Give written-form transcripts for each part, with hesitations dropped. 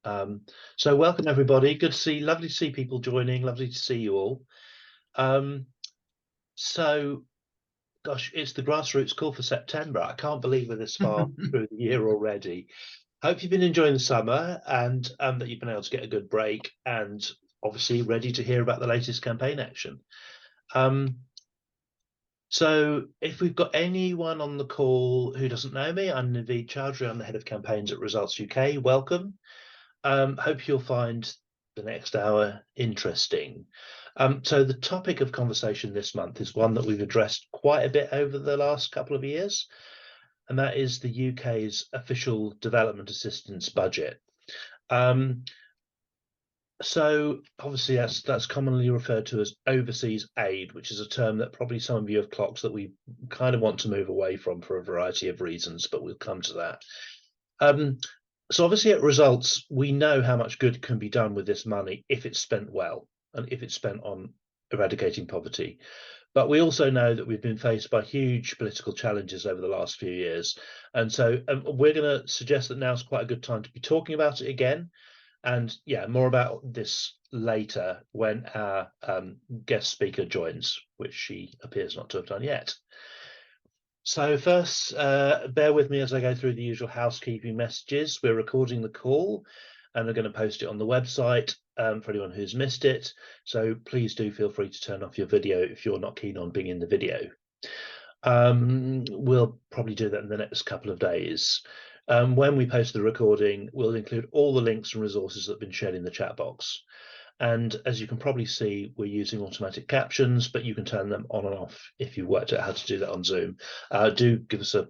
So welcome everybody. Lovely to see people joining. Lovely to see you all. Um, so, gosh, it's the grassroots call for September. I can't believe we're this far through the year already. Hope you've been enjoying the summer and that you've been able to get a good break and obviously ready to hear about the latest campaign action. So if we've got anyone on the call who doesn't know me, I'm Naveed Chowdhury. I'm the head of campaigns at Results UK. Welcome. Hope you'll find the next hour interesting. So the topic of conversation this month is one that we've addressed quite a bit over the last couple of years, and that is the UK's official development assistance budget. So obviously that's commonly referred to as overseas aid, which is a term that probably some of you have clocked that we kind of want to move away from for a variety of reasons, but we'll come to that. So obviously at Results, we know how much good can be done with this money if it's spent well and if it's spent on eradicating poverty. But we also know that we've been faced by huge political challenges over the last few years. And so we're going to suggest that now's quite a good time to be talking about it again. And yeah, more about this later when our guest speaker joins, which she appears not to have done yet. So first, bear with me as I go through the usual housekeeping messages. We're recording the call and we're going to post it on the website for anyone who's missed it. So please do feel free to turn off your video if you're not keen on being in the video. We'll probably do that in the next couple of days. When we post the recording, we'll include all the links and resources that have been shared in the chat box. And as you can probably see, we're using automatic captions, but you can turn them on and off if you worked out how to do that on Zoom. Do give us a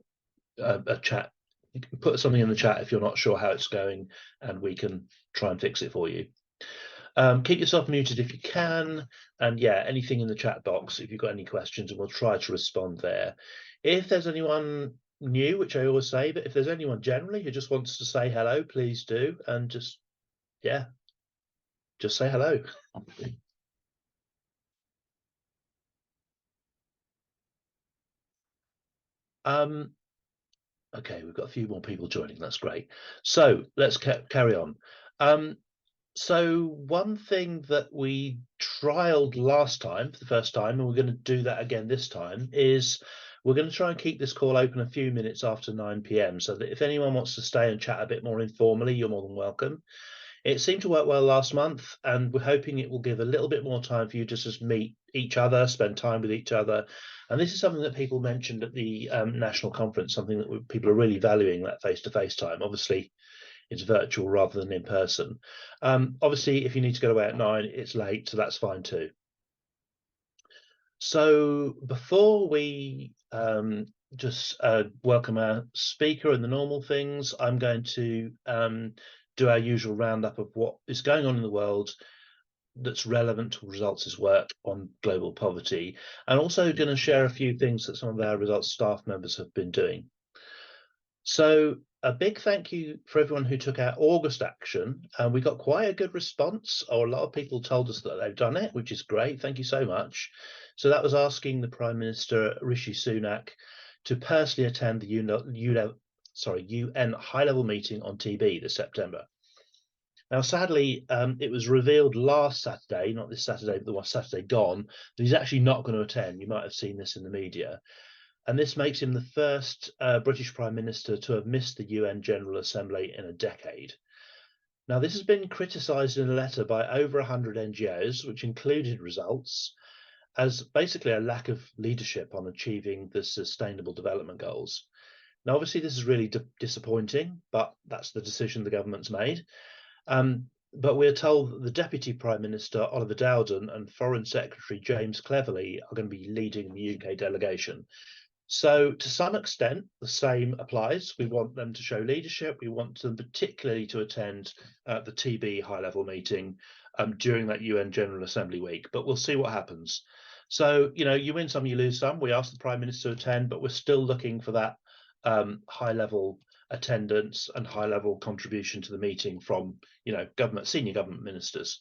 chat. You can put something in the chat if you're not sure how it's going, and we can try and fix it for you. Keep yourself muted if you can, and yeah, anything in the chat box if you've got any questions, and we'll try to respond there. If there's anyone new, which I always say, but if there's anyone generally who just wants to say hello, please do, and just say hello. Okay, we've got a few more people joining. That's great. So let's carry on. So one thing that we trialed last time for the first time, and we're going to do that again this time, is we're going to try and keep this call open a few minutes after 9 p.m. so that if anyone wants to stay and chat a bit more informally, you're more than welcome. It seemed to work well last month, and we're hoping it will give a little bit more time for you to just meet each other, spend time with each other. And this is something that people mentioned at the national conference, something that people are really valuing, that face-to-face time. Obviously, it's virtual rather than in person. Obviously, if you need to get away at 9, it's late, so that's fine too. So before we just welcome our speaker and the normal things, I'm going to do our usual roundup of what is going on in the world that's relevant to Results' work on global poverty, and also going to share a few things that some of our Results staff members have been doing. So a big thank you for everyone who took our August action. We got quite a good response, or a lot of people told us that they've done it, which is great. Thank you so much. So that was asking the Prime Minister, Rishi Sunak, to personally attend the UN high-level meeting on TB this September. Now, sadly, it was revealed last Saturday, not this Saturday, but the one Saturday gone, that he's actually not going to attend. You might have seen this in the media. And this makes him the first British Prime Minister to have missed the UN General Assembly in a decade. Now, this has been criticised in a letter by over 100 NGOs, which included Results, as basically a lack of leadership on achieving the Sustainable Development Goals. Now, obviously, this is really disappointing, but that's the decision the government's made. But we're told that the Deputy Prime Minister, Oliver Dowden, and Foreign Secretary James Cleverly are going to be leading the UK delegation. So to some extent, the same applies. We want them to show leadership. We want them particularly to attend the TB high-level meeting during that UN General Assembly week, but we'll see what happens. So, you win some, you lose some. We asked the Prime Minister to attend, but we're still looking for that high-level attendance and high-level contribution to the meeting from, senior government ministers.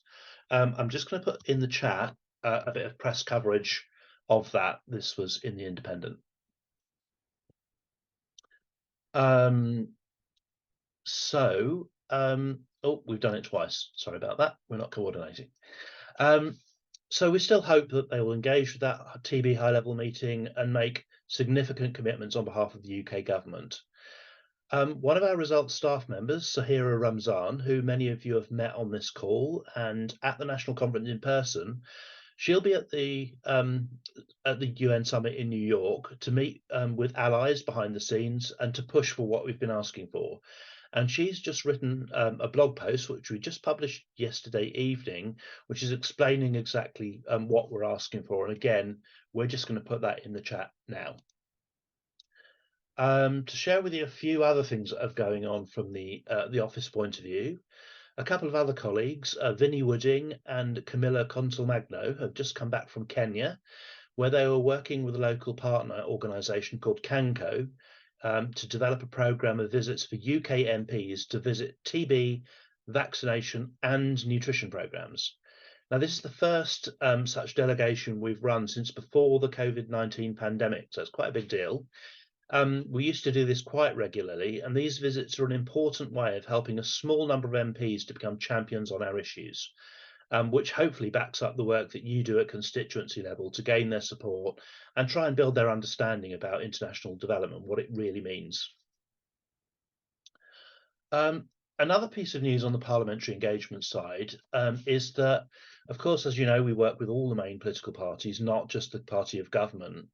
I'm just going to put in the chat a bit of press coverage of that. This was in the Independent. So Oh, we've done it twice. Sorry about that. We're not coordinating. Um, so we still hope that they will engage with that TB high-level meeting and make significant commitments on behalf of the UK government. One of our results staff members, Sahira Ramzan, who many of you have met on this call and at the national conference in person, she'll be at the UN summit in New York to meet with allies behind the scenes and to push for what we've been asking for. And she's just written a blog post, which we just published yesterday evening, which is explaining exactly what we're asking for. And again, we're just going to put that in the chat now. To share with you a few other things that are going on from the office point of view, a couple of other colleagues, Vinnie Wooding and Camilla Consolmagno, have just come back from Kenya, where they were working with a local partner organisation called Kanko to develop a programme of visits for UK MPs to visit TB, vaccination and nutrition programmes. Now, this is the first such delegation we've run since before the COVID-19 pandemic, so it's quite a big deal. We used to do this quite regularly, and these visits are an important way of helping a small number of MPs to become champions on our issues, which hopefully backs up the work that you do at constituency level to gain their support and try and build their understanding about international development, what it really means. Another piece of news on the parliamentary engagement side is that, of course, as you know, we work with all the main political parties, not just the party of government.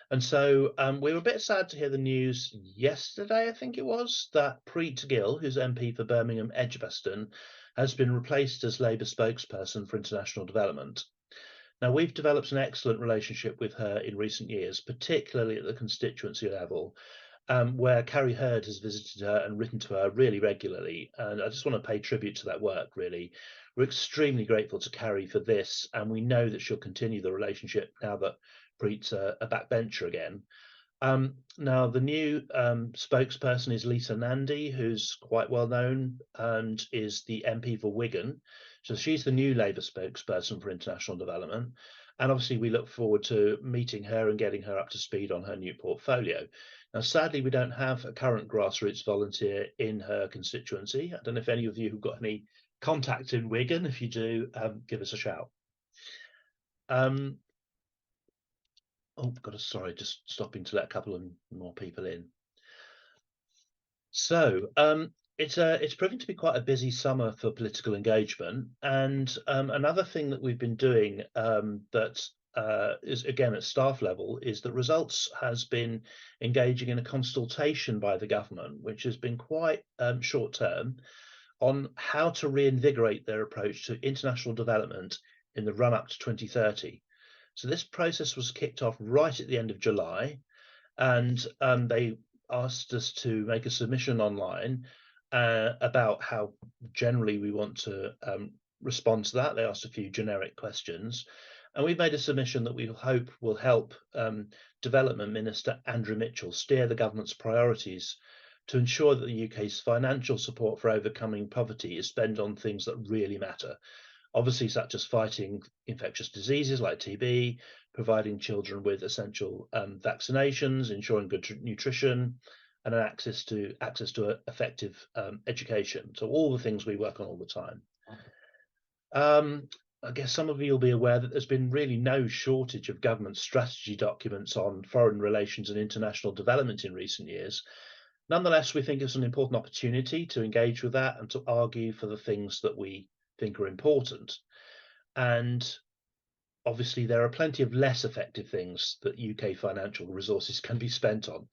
And so we were a bit sad to hear the news yesterday, I think it was, that Preet Gill, who's MP for Birmingham Edgbaston, has been replaced as Labour spokesperson for international development. Now, we've developed an excellent relationship with her in recent years, particularly at the constituency level, where Carrie Hurd has visited her and written to her really regularly. And I just want to pay tribute to that work, really. We're extremely grateful to Carrie for this, and we know that she'll continue the relationship now that Preet's a backbencher again. Now, the new spokesperson is Lisa Nandy, who's quite well known and is the MP for Wigan. So she's the new Labour spokesperson for international development. And obviously, we look forward to meeting her and getting her up to speed on her new portfolio. Now, sadly, we don't have a current grassroots volunteer in her constituency. I don't know if any of you have got any contacts in Wigan. If you do, give us a shout. Oh, God, sorry, just stopping to let a couple of more people in. So it's proving to be quite a busy summer for political engagement. And another thing that we've been doing that is, again, at staff level, is that Results has been engaging in a consultation by the government, which has been quite short term, on how to reinvigorate their approach to international development in the run up to 2030. So this process was kicked off right at the end of July, and they asked us to make a submission online about how generally we want to respond to that. They asked a few generic questions, and we've made a submission that we hope will help Development Minister Andrew Mitchell steer the government's priorities to ensure that the UK's financial support for overcoming poverty is spent on things that really matter. Obviously, such as fighting infectious diseases like TB, providing children with essential vaccinations, ensuring good nutrition, and an access to effective education. So all the things we work on all the time. I guess some of you will be aware that there's been really no shortage of government strategy documents on foreign relations and international development in recent years. Nonetheless, we think it's an important opportunity to engage with that and to argue for the things that we think are important. And obviously, there are plenty of less effective things that UK financial resources can be spent on,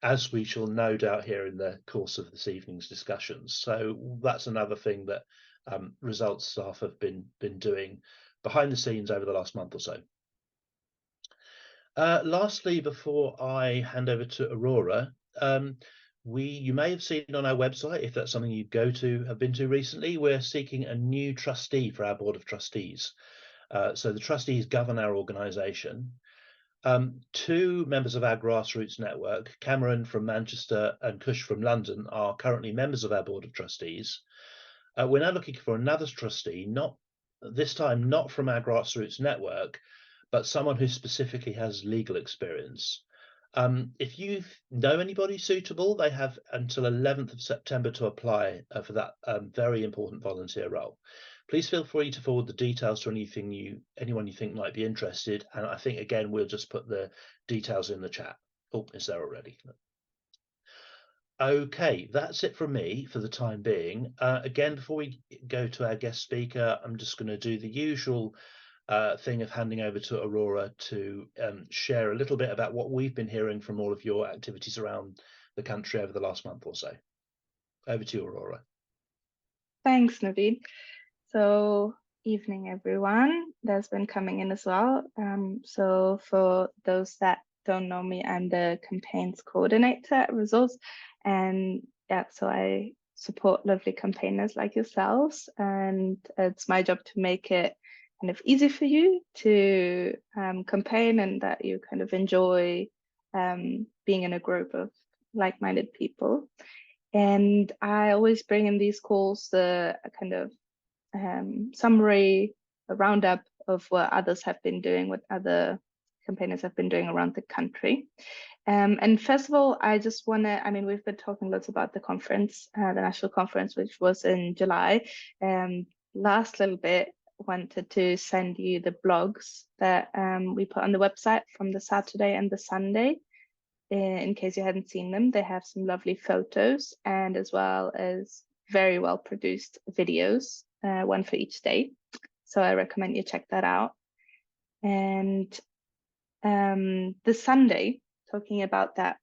as we shall no doubt hear in the course of this evening's discussions. So that's another thing that Results staff have been doing behind the scenes over the last month or so. Lastly, before I hand over to Aurora, you may have seen on our website, if that's something you have been to recently, we're seeking a new trustee for our board of trustees. So the trustees govern our organisation. Two members of our grassroots network, Cameron from Manchester and Kush from London, are currently members of our board of trustees. We're now looking for another trustee, not from our grassroots network, but someone who specifically has legal experience. If you know anybody suitable, they have until 11th of September to apply for that very important volunteer role. Please feel free to forward the details to anyone you think might be interested. And I think, again, we'll just put the details in the chat. Oh, it's there already. Okay, that's it from me for the time being. Again, before we go to our guest speaker, I'm just going to do the usual thing of handing over to Aurora to share a little bit about what we've been hearing from all of your activities around the country over the last month or so. Over to you, Aurora. Thanks, Naveed. So, evening, everyone that's been coming in as well. So, for those that don't know me, I'm the campaigns coordinator at Results. And yeah, so I support lovely campaigners like yourselves. And it's my job to make it kind of easy for you to campaign, and that you kind of enjoy being in a group of like-minded people. And I always bring in these calls the kind of summary, a roundup of what others have been doing, what other campaigners have been doing around the country. And first of all, I just want to, I mean, we've been talking lots about the conference, the national conference, which was in July. Last little bit, wanted to send you the blogs that we put on the website from the Saturday and the Sunday. In case you hadn't seen them, they have some lovely photos and as well as very well produced videos, one for each day. So I recommend you check that out. And the Sunday, talking about that,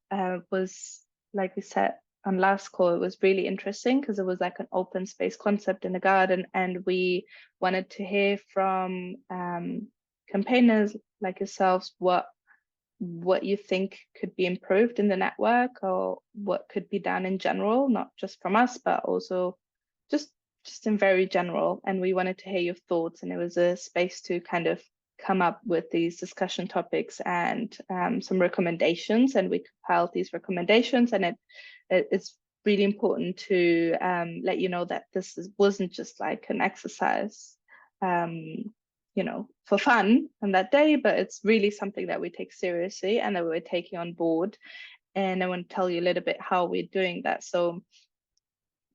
was, like we said on last call, it was really interesting because it was like an open space concept in the garden, and we wanted to hear from campaigners like yourselves what you think could be improved in the network, or what could be done in general, not just from us, but also just in very general. And we wanted to hear your thoughts, and it was a space to kind of come up with these discussion topics and some recommendations, and we compiled these recommendations. And it's really important to let you know that this wasn't just like an exercise for fun on that day, but it's really something that we take seriously and that we're taking on board. And I want to tell you a little bit how we're doing that. So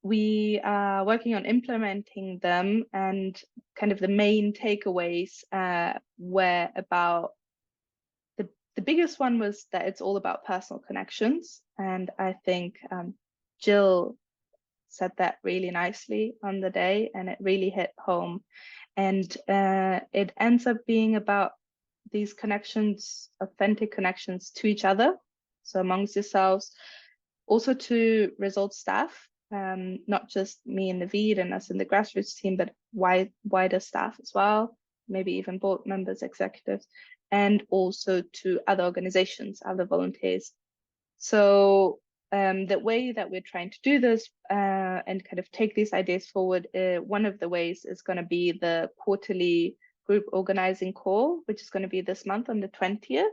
we are working on implementing them, and kind of the main takeaways were about the biggest one was that it's all about personal connections. And I think Jill said that really nicely on the day, and it really hit home. And it ends up being about these connections, authentic connections to each other, so amongst yourselves, also to Results staff, not just me and Naveed and us in the grassroots team, but wider staff as well, maybe even board members, executives, and also to other organizations, other volunteers. So the way that we're trying to do this and kind of take these ideas forward, one of the ways is going to be the quarterly group organizing call, which is going to be this month on the 20th.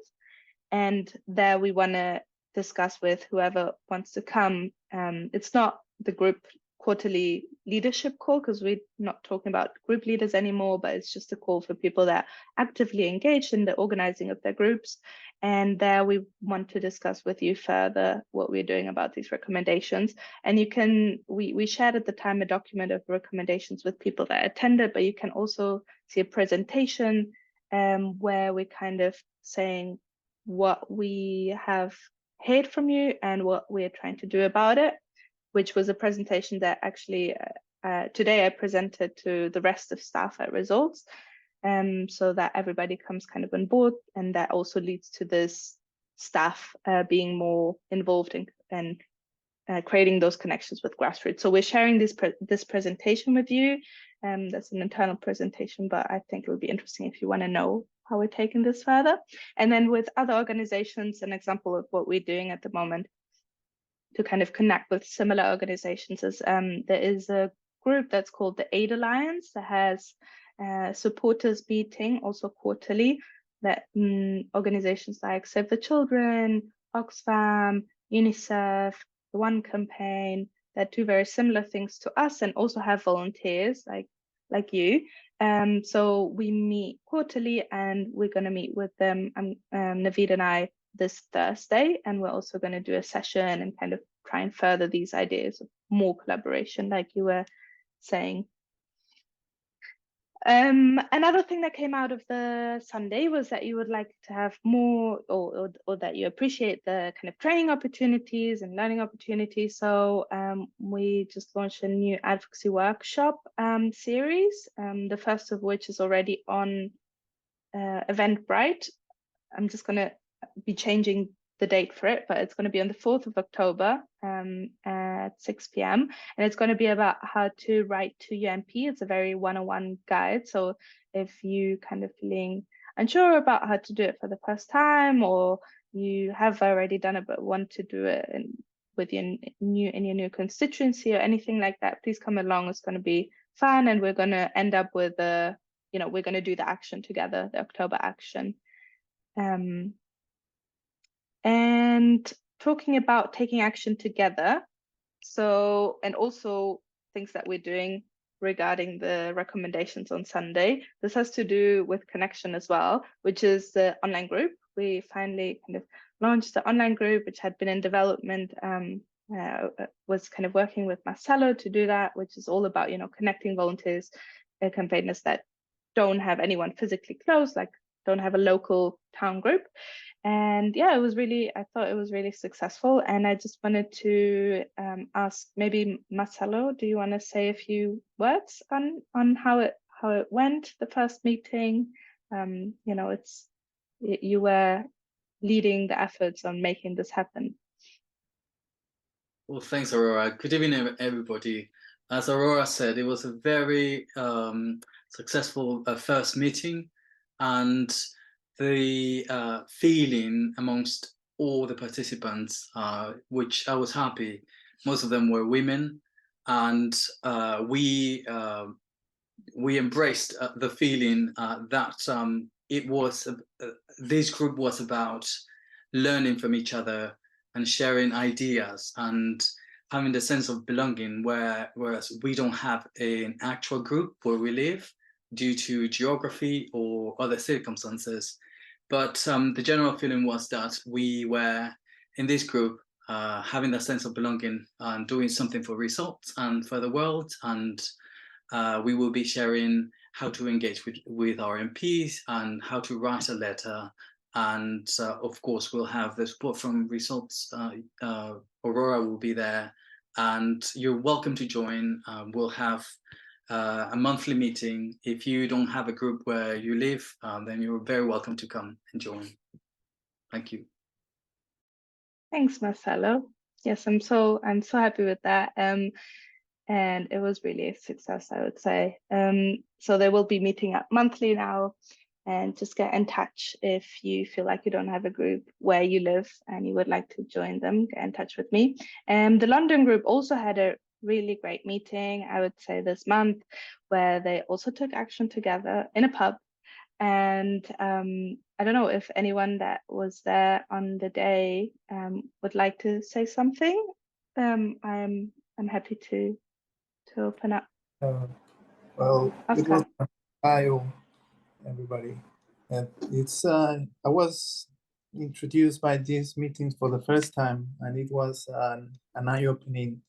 And there we want to discuss with whoever wants to come. It's not the group quarterly leadership call, because we're not talking about group leaders anymore, but it's just a call for people that are actively engaged in the organizing of their groups. And there we want to discuss with you further what we're doing about these recommendations. And you can, we shared at the time a document of recommendations with people that attended, but you can also see a presentation where we're kind of saying what we have heard from you and what we're trying to do about it, which was a presentation that actually today I presented to the rest of staff at Results, so that everybody comes kind of on board, and that also leads to this staff being more involved in creating those connections with grassroots. So we're sharing this presentation with you. That's an internal presentation, but I think it would be interesting if you want to know how we're taking this further. And then with other organizations, an example of what we're doing at the moment to kind of connect with similar organizations is there is a group that's called the Aid Alliance that has supporters meeting also quarterly, that organizations like Save the Children, Oxfam, UNICEF, the One Campaign, that do very similar things to us and also have volunteers like you. So we meet quarterly, and we're going to meet with them, Naveed and I, this Thursday, and we're also going to do a session and kind of try and further these ideas of more collaboration, like you were saying. Another thing that came out of the Sunday was that you would like to have more, or that you appreciate the kind of training opportunities and learning opportunities. So we just launched a new advocacy workshop series, the first of which is already on Eventbrite. I'm just going to be changing the date for it, but it's going to be on the 4th of October at 6 p.m. And it's going to be about how to write to your MP. It's a very one-on-one guide. So if you kind of feeling unsure about how to do it for the first time, or you have already done it but want to do it with your new constituency or anything like that, please come along. It's going to be fun, and we're going to end up with we're going to do the action together, the October action. And talking about taking action together, so, and also things that we're doing regarding the recommendations on Sunday, this has to do with Connection as well, which is the online group. We finally kind of launched the online group, which had been in development, was kind of working with Marcelo to do that, which is all about, connecting volunteers, campaigners that don't have anyone physically close, like don't have a local town group. And yeah, I thought it was really successful. And I just wanted to ask, maybe Marcelo, do you want to say a few words on how it went, the first meeting? You were leading the efforts on making this happen. Well, thanks, Aurora. Good evening, everybody. As Aurora said, it was a very successful first meeting, and the feeling amongst all the participants, which I was happy, most of them were women, and we embraced the feeling that it was this group was about learning from each other and sharing ideas and having the sense of belonging, whereas we don't have an actual group where we live due to geography or other circumstances. But the general feeling was that we were in this group having that sense of belonging and doing something for results and for the world. And we will be sharing how to engage with our MPs and how to write a letter. And of course, we'll have the support from Results. Aurora will be there, and you're welcome to join. We'll have a monthly meeting. If you don't have a group where you live, then you're very welcome to come and join. Thank you. Thanks, Marcelo. Yes, I'm so happy with that. And it was really a success, I would say. So they will be meeting up monthly now, and just get in touch if you feel like you don't have a group where you live and you would like to join them. Get in touch with me. The London group also had a really great meeting, I would say, this month, where they also took action together in a pub. And I don't know if anyone that was there on the day would like to say something. I'm happy to open up. Well, Oscar. it was hi, everybody. And I was introduced by these meetings for the first time, and it was an eye-opening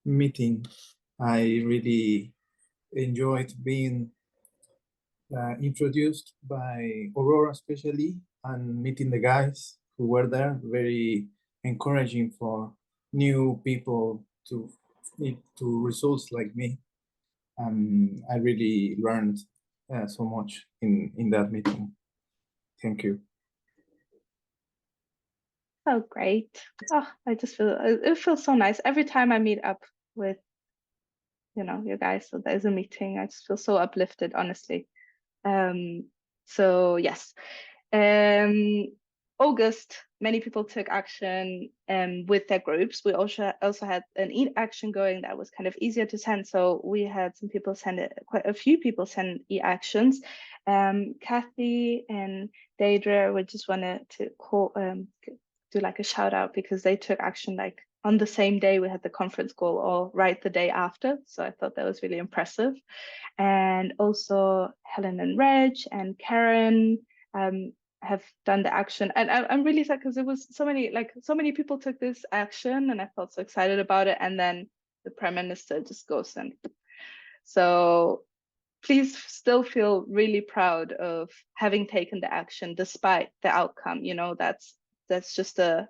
meeting. I really enjoyed being introduced by Aurora, especially, and meeting the guys who were there. Very encouraging for new people to results like me. I really learned so much in that meeting. Thank you. Oh, great. Oh, I just feel it feels so nice every time I meet up with you guys. So there's a meeting, I just feel so uplifted, honestly. So yes, August, many people took action with their groups. We also had an e-action going that was kind of easier to send. So we had some people send it, quite a few people send e-actions. Kathy and Drescher, we just wanted to call, do like a shout out, because they took action like on the same day we had the conference call, or right the day after. So I thought that was really impressive. And also Helen and Reg and Karen, have done the action. And I'm really sad because it was so many people took this action, and I felt so excited about it. And then the Prime Minister just goes and so please still feel really proud of having taken the action despite the outcome. You know, that's just an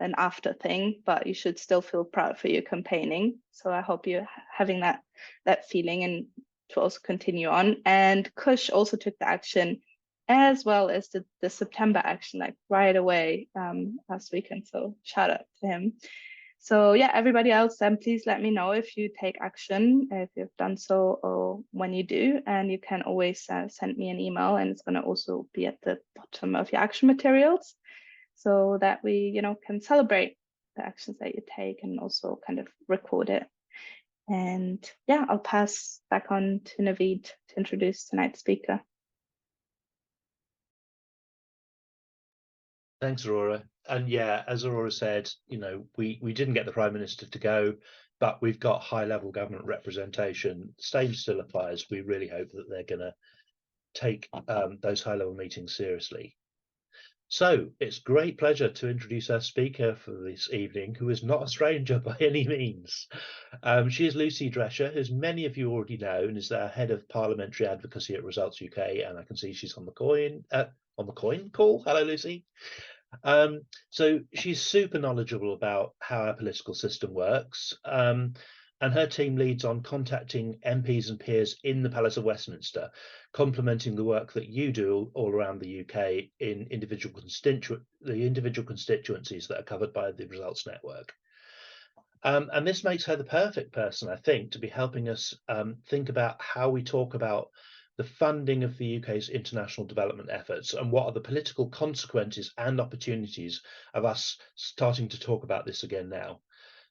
after thing, but you should still feel proud for your campaigning. So I hope you're having that feeling and to also continue on. And Kush also took the action as well as the September action, like right away last weekend. So shout out to him. So yeah, everybody else, then please let me know if you take action, if you've done so, or when you do. And you can always send me an email, and it's going to also be at the bottom of your action materials, so that we, you know, can celebrate the actions that you take and also kind of record it. And yeah, I'll pass back on to Naveed to introduce tonight's speaker. Thanks, Aurora. And yeah, as Aurora said, you know, we didn't get the Prime Minister to go, but we've got high-level government representation. Same still applies. We really hope that they're going to take those high-level meetings seriously. So it's great pleasure to introduce our speaker for this evening, who is not a stranger by any means. She is Lucy Drescher, as many of you already know, and is our head of Parliamentary Advocacy at Results UK. And I can see she's on the coin call. Hello, Lucy. So she's super knowledgeable about how our political system works. And her team leads on contacting MPs and peers in the Palace of Westminster, complementing the work that you do all around the UK in the individual constituencies that are covered by the Results Network. And this makes her the perfect person, I think, to be helping us think about how we talk about the funding of the UK's international development efforts and what are the political consequences and opportunities of us starting to talk about this again now.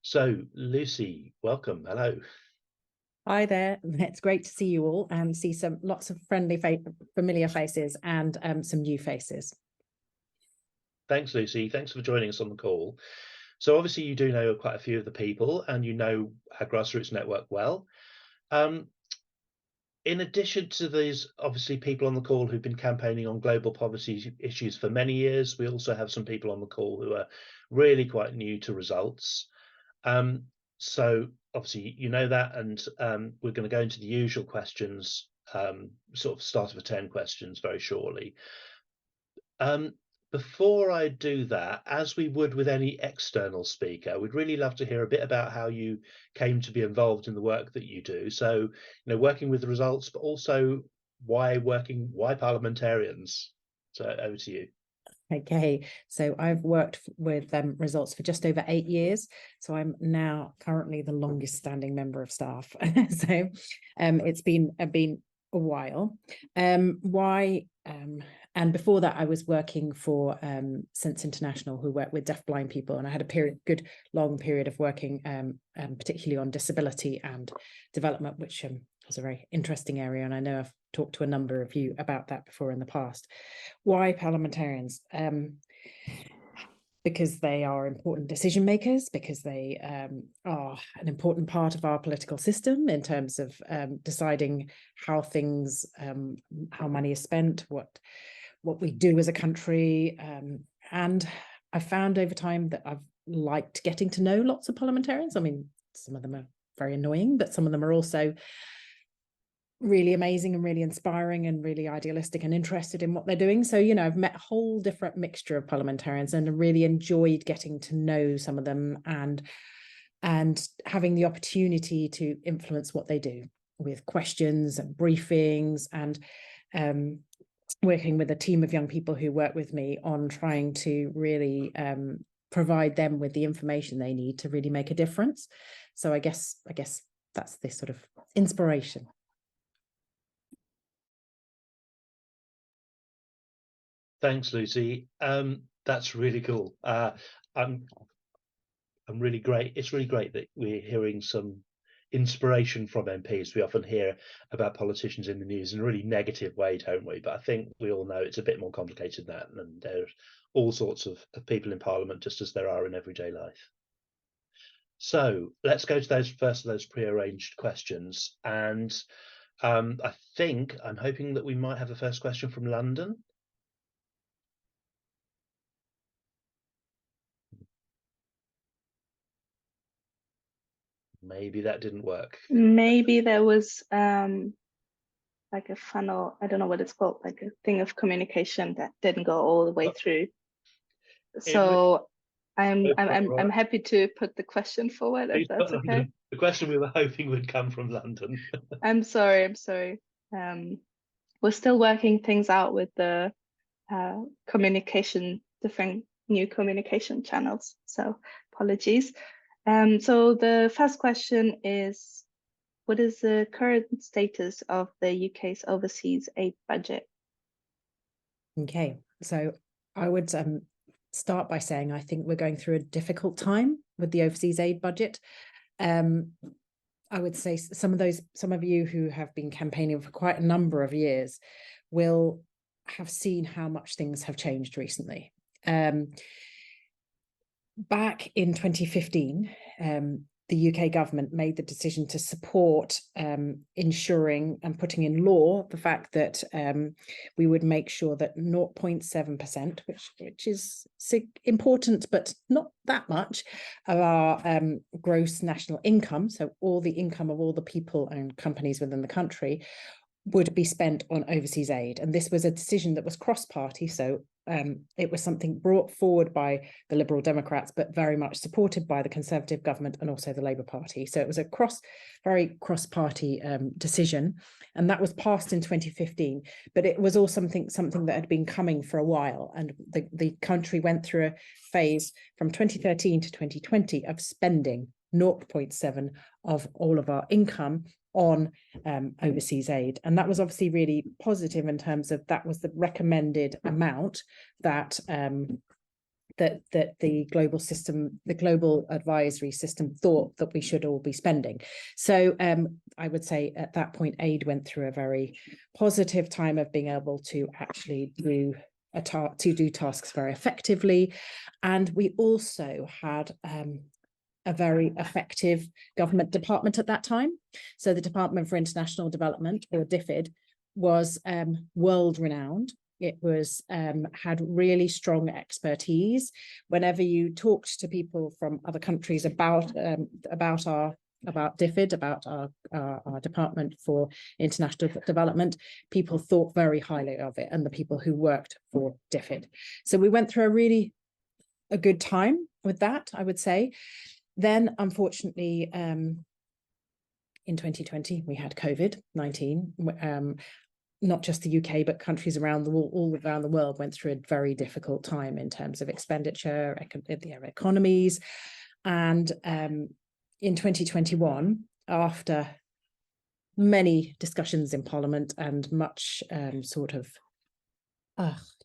So, Lucy, welcome. Hello. Hi there. It's great to see you all and see lots of friendly, familiar faces and some new faces. Thanks, Lucy. Thanks for joining us on the call. So obviously you do know quite a few of the people and you know our grassroots network well. In addition to these, obviously, people on the call who've been campaigning on global poverty issues for many years, we also have some people on the call who are really quite new to Results. So obviously you know that, and we're going to go into the usual questions, sort of start of 10 questions very shortly. Before I do that, as we would with any external speaker, we'd really love to hear a bit about how you came to be involved in the work that you do. So, you know, working with the Results, but also why parliamentarians? So over to you. Okay, so I've worked with Results for just over 8 years. So I'm now currently the longest standing member of staff. So it's been a while. And before that, I was working for Sense International, who work with deafblind people, and I had a good long period of working, particularly on disability and development, which was a very interesting area. And I know I've talked to a number of you about that before in the past. Why parliamentarians? Because they are important decision makers, because they are an important part of our political system in terms of deciding how things, how money is spent, what we do as a country. And I found over time that I've liked getting to know lots of parliamentarians. I mean, some of them are very annoying, but some of them are also really amazing and really inspiring and really idealistic and interested in what they're doing. So, you know, I've met a whole different mixture of parliamentarians and really enjoyed getting to know some of them and having the opportunity to influence what they do with questions and briefings, and working with a team of young people who work with me on trying to really provide them with the information they need to really make a difference. So I guess that's this sort of inspiration. Thanks, Lucy. That's really cool. I'm really great. It's really great that we're hearing some inspiration from MPs. We often hear about politicians in the news in a really negative way, don't we? But I think we all know it's a bit more complicated than that, and there's all sorts of people in Parliament, just as there are in everyday life. So let's go to those pre-arranged questions, and I'm hoping that we might have a first question from London. maybe that didn't work. Maybe there was like a funnel, I don't know what it's called, like a thing of communication that didn't go all the way through. So I'm happy to put the question forward if that's okay. The question we were hoping would come from London. I'm sorry. We're still working things out with the communication, different new communication channels. So apologies. So the first question is, what is the current status of the UK's overseas aid budget? Okay, so I would start by saying I think we're going through a difficult time with the overseas aid budget. I would say some of you who have been campaigning for quite a number of years will have seen how much things have changed recently. Back in 2015, the UK government made the decision to support ensuring and putting in law the fact that we would make sure that 0.7%, which is important, but not that much, of our gross national income, so all the income of all the people and companies within the country, would be spent on overseas aid. And this was a decision that was cross-party, so it was something brought forward by the Liberal Democrats, but very much supported by the Conservative government and also the Labour Party. So it was a very cross-party decision, and that was passed in 2015. But it was all something that had been coming for a while, and the country went through a phase from 2013 to 2020 of spending 0.7 of all of our income on overseas aid. And that was obviously really positive in terms of that was the recommended amount that that the global advisory system thought that we should all be spending. So I would say at that point, aid went through a very positive time of being able to actually do tasks very effectively. And we also had a very effective government department at that time. So the Department for International Development, or DFID, was world renowned. It was had really strong expertise. Whenever you talked to people from other countries about DFID, about our Department for International Development, people thought very highly of it, and the people who worked for DFID. So we went through a good time with that, I would say. Then, unfortunately, in 2020, we had COVID-19. Not just the UK, but countries around all around the world went through a very difficult time in terms of expenditure, their economies. And in 2021, after many discussions in Parliament and much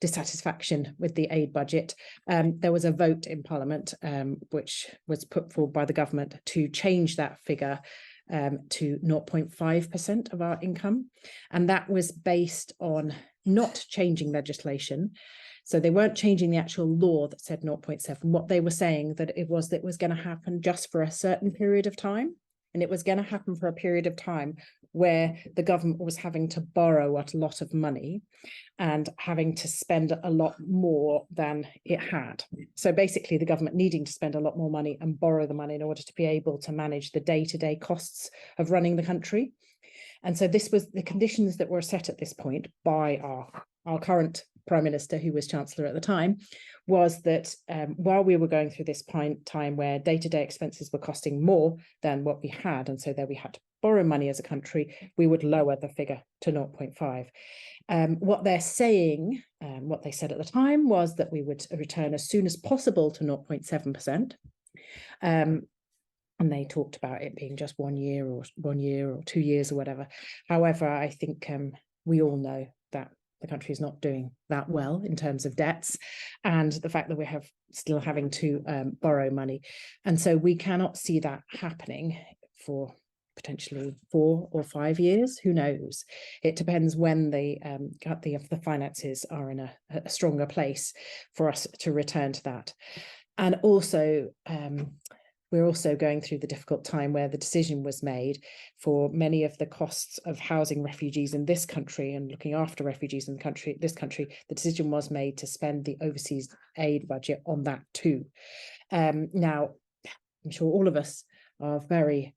dissatisfaction with the aid budget, there was a vote in Parliament which was put forward by the government to change that figure to 0.5% of our income. And that was based on not changing legislation. So they weren't changing the actual law that said 0.7. What they were saying that it was going to happen just for a certain period of time. And it was going to happen for a period of time where the government was having to borrow a lot of money and having to spend a lot more than it had. So basically the government needing to spend a lot more money and borrow the money in order to be able to manage the day-to-day costs of running the country. And so this was the conditions that were set at this point by our current Prime Minister, who was Chancellor at the time, was that while we were going through this time where day-to-day expenses were costing more than what we had, and so there we had to borrow money as a country, we would lower the figure to 0.5. What they're saying, what they said at the time, was that we would return as soon as possible to 0.7%. And they talked about it being just 1 year or 2 years or whatever. However, I think we all know that the country is not doing that well in terms of debts, and the fact that we have still having to borrow money. And so we cannot see that happening for potentially 4 or 5 years. Who knows? It depends when the finances are in a stronger place for us to return to that. And also, we're also going through the difficult time where the decision was made for many of the costs of housing refugees in this country and looking after refugees in this country. The decision was made to spend the overseas aid budget on that too. Now, I'm sure all of us are very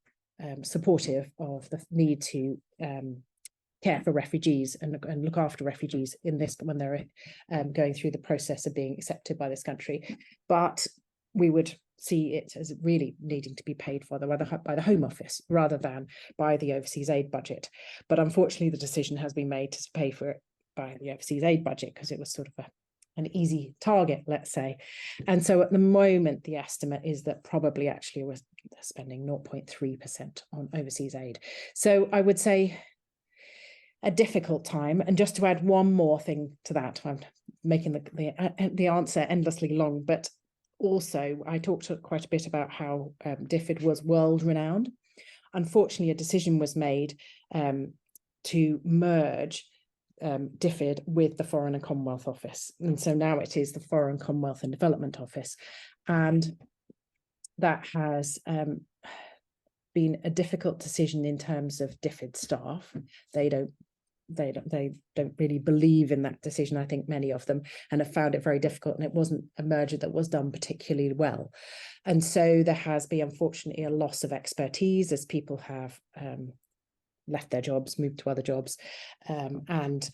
supportive of the need to care for refugees and look after refugees in this when they're going through the process of being accepted by this country. But we would see it as really needing to be paid for by the Home Office rather than by the overseas aid budget. But unfortunately, the decision has been made to pay for it by the overseas aid budget because it was sort of an easy target, let's say. And so at the moment, the estimate is that probably actually we're spending 0.3% on overseas aid. So I would say a difficult time. And just to add one more thing to that, I'm making the answer endlessly long, but also I talked quite a bit about how DFID was world renowned. Unfortunately, a decision was made to merge DFID with the Foreign and Commonwealth Office. And so now it is the Foreign, Commonwealth and Development Office. And that has been a difficult decision in terms of DFID staff. They don't really believe in that decision, I think, many of them, and have found it very difficult. And it wasn't a merger that was done particularly well. And so there has been, unfortunately, a loss of expertise as people have left their jobs, moved to other jobs. And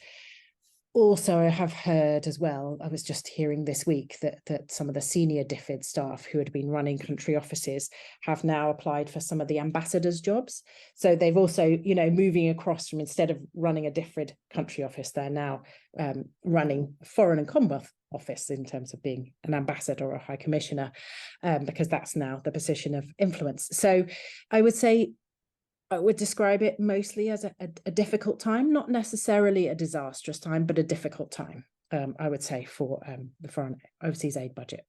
also I have heard as well, I was just hearing this week that some of the senior DFID staff who had been running country offices have now applied for some of the ambassadors' jobs. So they've also, moving across from, instead of running a DFID country office, they're now running Foreign and Commonwealth Office in terms of being an ambassador or a high commissioner, because that's now the position of influence. So I would say, I would describe it mostly as a difficult time, not necessarily a disastrous time, but a difficult time, I would say, for the foreign overseas aid budget.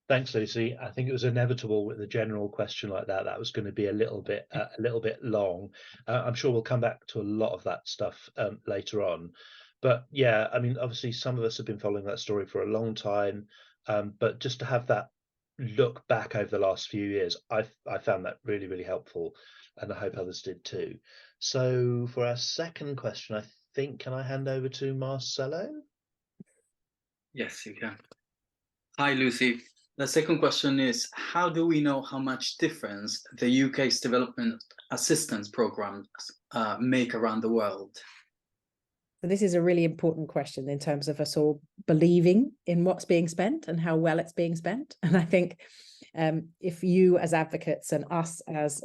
Thanks, Lucy. I think it was inevitable with a general question like that. That was going to be a little bit long. I'm sure we'll come back to a lot of that stuff later on. But yeah, I mean, obviously, some of us have been following that story for a long time. But just to have that look back over the last few years, I found that really, really helpful, and I hope others did too. So for our second question, I think, can I hand over to Marcelo? Yes, you can. Hi, Lucy. The second question is, how do we know how much difference the UK's development assistance programs make around the world? So this is a really important question in terms of us all believing in what's being spent and how well it's being spent. And I think if you as advocates and us as,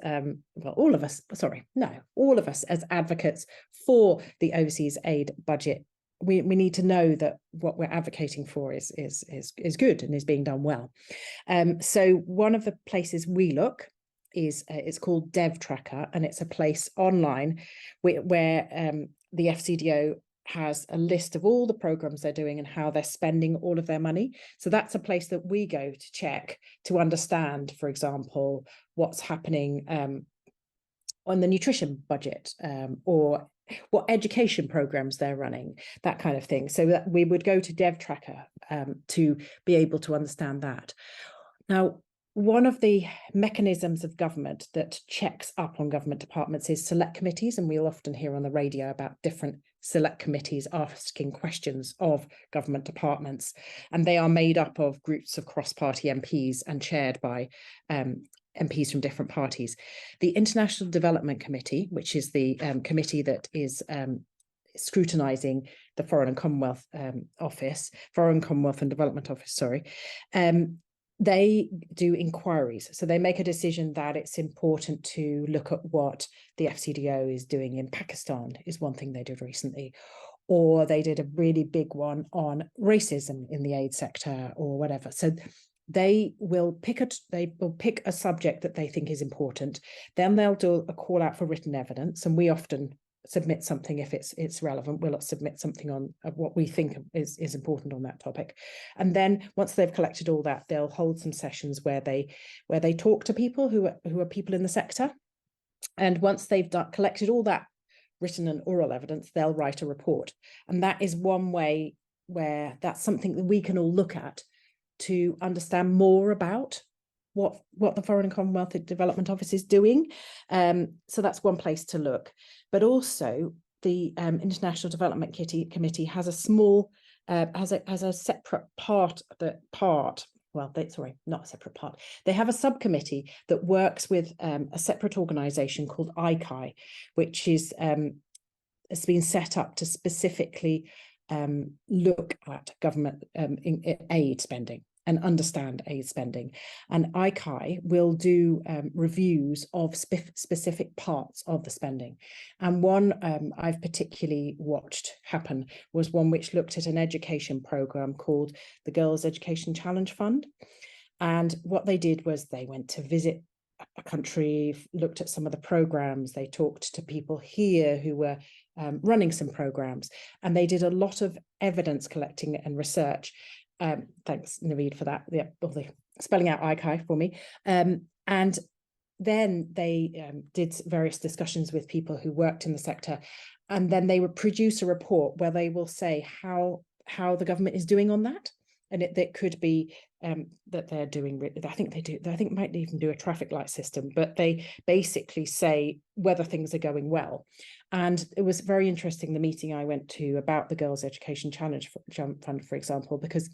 all of us as advocates for the overseas aid budget, we need to know that what we're advocating for is good and is being done well. So one of the places we look is it's called Drescher, and it's a place online where the FCDO has a list of all the programs they're doing and how they're spending all of their money. So that's a place that we go to check to understand, for example, what's happening on the nutrition budget, or what education programs they're running, that kind of thing. So that we would go to Drescher to be able to understand that. Now, one of the mechanisms of government that checks up on government departments is select committees, and we'll often hear on the radio about different select committees asking questions of government departments, and they are made up of groups of cross-party MPs and chaired by MPs from different parties. The International Development Committee, which is the committee that is scrutinising the Foreign and Commonwealth Foreign, Commonwealth and Development Office, they do inquiries. So they make a decision that it's important to look at what the FCDO is doing in Pakistan, is one thing they did recently. Or they did a really big one on racism in the aid sector or whatever. So they will pick a subject that they think is important. Then they'll do a call out for written evidence. And we often submit something if it's relevant. We'll submit something on what we think is important on that topic. And then once they've collected all that, they'll hold some sessions where they talk to people who are people in the sector. And once they've collected all that written and oral evidence, they'll write a report. And that is one way where that's something that we can all look at to understand more about what the Foreign and Commonwealth Development Office is doing. So that's one place to look. But also the International Development Committee has a small, has a separate part sorry, not a separate part. They have a subcommittee that works with a separate organisation called ICAI, which is has been set up to specifically look at government aid spending and understand aid spending. And ICAI will do reviews of specific parts of the spending. And one I've particularly watched happen was one which looked at an education programme called the Girls' Education Challenge Fund. And what they did was they went to visit a country, looked at some of the programmes, they talked to people here who were running some programmes, and they did a lot of evidence collecting and research. Thanks, Naveed, for that. Yeah, spelling out ICAI for me. And then they did various discussions with people who worked in the sector, and then they would produce a report where they will say how the government is doing on that. And it could be that they're doing, I think might even do a traffic light system, but they basically say whether things are going well. And it was very interesting, the meeting I went to about the Girls' Education Challenge Fund, for example, because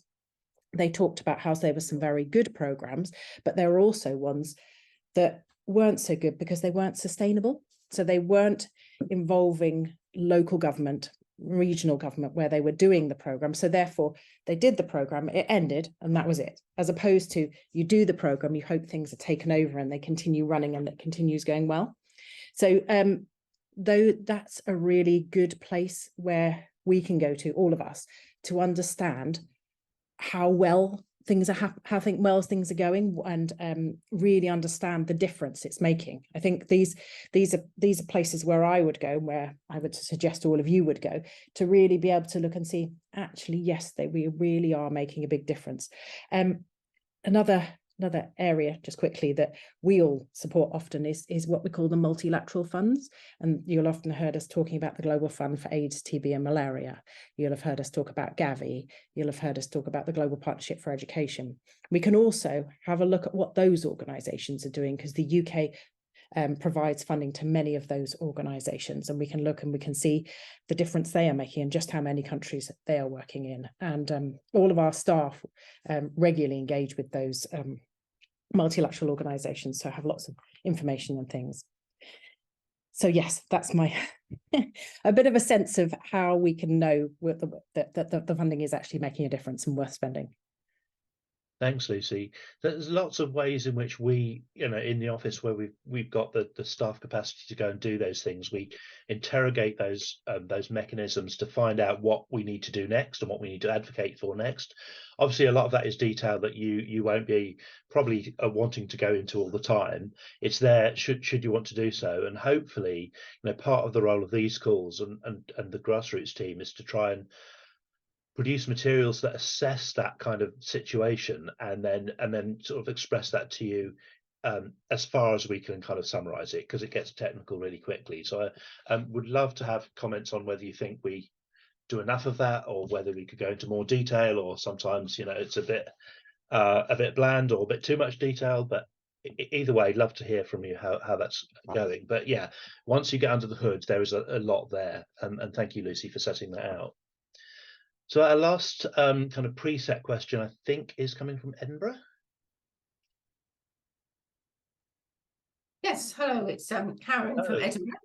they talked about how there were some very good programs, but there were also ones that weren't so good because they weren't sustainable. So they weren't involving local government, regional government, where they were doing the program. So therefore they did the program, it ended, and that was it. As opposed to you do the program, you hope things are taken over and they continue running and it continues going well. So though that's a really good place where we can go to, all of us, to understand how well things are things are going, and really understand the difference it's making. I think these are places where I would go, where I would suggest all of you would go, to really be able to look and see, actually, yes, we really are making a big difference. Another area, just quickly, that we all support often is what we call the multilateral funds. And you'll often heard us talking about the Global Fund for AIDS, TB and Malaria. You'll have heard us talk about Gavi. You'll have heard us talk about the Global Partnership for Education. We can also have a look at what those organisations are doing, because the UK provides funding to many of those organisations, and we can look and we can see the difference they are making and just how many countries they are working in. And all of our staff regularly engage with those multilateral organisations, so I have lots of information and things. So yes, that's my a bit of a sense of how we can know that the funding is actually making a difference and worth spending. Thanks, Lucy. There's lots of ways in which we, in the office where we've got the staff capacity to go and do those things, we interrogate those mechanisms to find out what we need to do next and what we need to advocate for next. Obviously, a lot of that is detail that you won't be probably wanting to go into all the time. It's there should you want to do so, and hopefully, part of the role of these calls and the grassroots team is to try and produce materials that assess that kind of situation and then sort of express that to you as far as we can kind of summarize it, because it gets technical really quickly. So I would love to have comments on whether you think we do enough of that, or whether we could go into more detail, or sometimes it's a bit bland or a bit too much detail. But either way, I'd love to hear from you how that's going. But yeah, once you get under the hood, there is a lot there, and thank you, Lucy, for setting that out. So our last kind of preset question, I think, is coming from Edinburgh. Yes, hello, it's Karen from Edinburgh.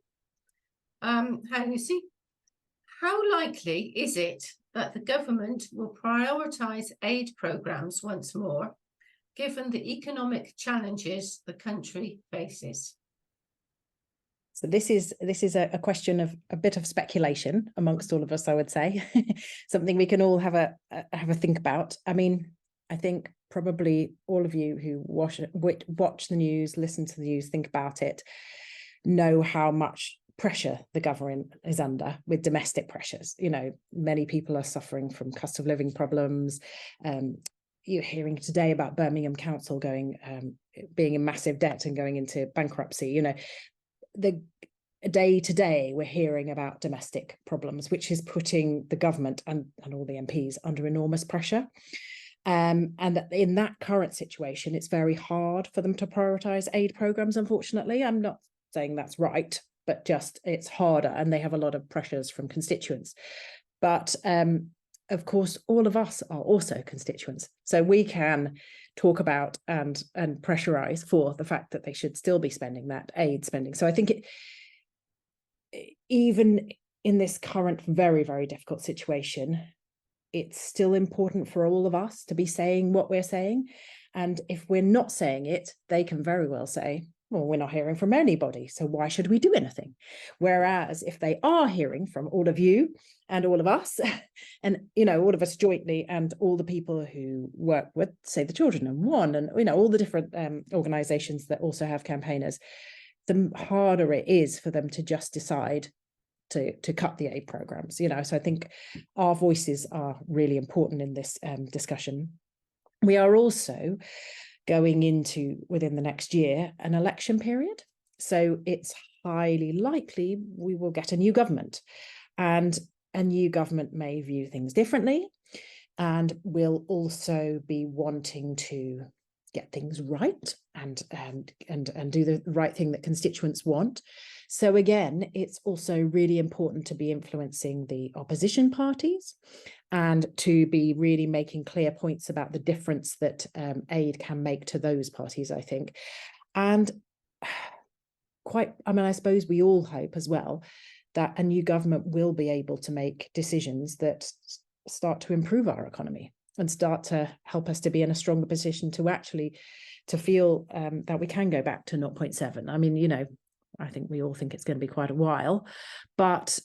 Hi, Lucy. How likely is it that the government will prioritise aid programmes once more, given the economic challenges the country faces? So this is a question of a bit of speculation amongst all of us, I would say. Something we can all have a think about. I mean, I think probably all of you who watch the news, listen to the news, think about it, know how much pressure the government is under with domestic pressures. Many people are suffering from cost of living problems. You're hearing today about Birmingham Council being in massive debt and going into bankruptcy. The day to day we're hearing about domestic problems, which is putting the government and all the MPs under enormous pressure. And in that current situation, it's very hard for them to prioritise aid programmes, unfortunately. I'm not saying that's right, but just it's harder, and they have a lot of pressures from constituents. But of course, all of us are also constituents. So we can talk about and pressurize for the fact that they should still be spending that aid spending. So I think even in this current very, very difficult situation, it's still important for all of us to be saying what we're saying. And if we're not saying it, they can very well say, well, we're not hearing from anybody, so why should we do anything? Whereas if they are hearing from all of you and all of us, and, you know, all of us jointly, and all the people who work with, say, the Children in One, and, you know, all the different organizations that also have campaigners, the harder it is for them to just decide to cut the aid programs, you know. So I think our voices are really important in this discussion. We are also going into, within the next year, an election period. So it's highly likely we will get a new government, and a new government may view things differently, and will also be wanting to get things right and do the right thing that constituents want. So again, it's also really important to be influencing the opposition parties and to be really making clear points about the difference that aid can make to those parties, I think. And I suppose we all hope as well that a new government will be able to make decisions that start to improve our economy and start to help us to be in a stronger position to actually feel that we can go back to 0.7. I mean, you know, I think we all think it's going to be quite a while, but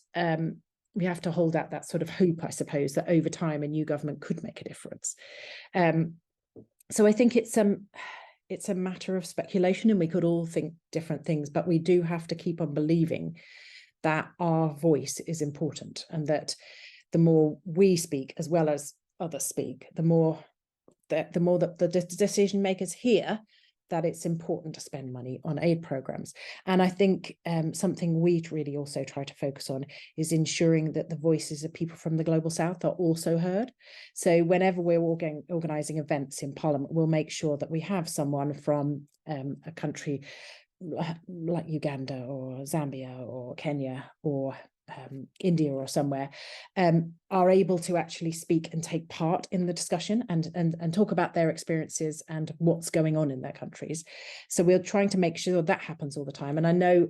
we have to hold out that sort of hope, I suppose, that over time a new government could make a difference. So I think it's a matter of speculation, and we could all think different things, but we do have to keep on believing that our voice is important, and that the more we speak as well as others speak, the more that the decision makers hear that it's important to spend money on aid programs. And I think something we really also try to focus on is ensuring that the voices of people from the Global South are also heard. So whenever we're organising events in Parliament, we'll make sure that we have someone from a country like Uganda or Zambia or Kenya or India or somewhere, are able to actually speak and take part in the discussion and talk about their experiences and what's going on in their countries. So we're trying to make sure that happens all the time. And I know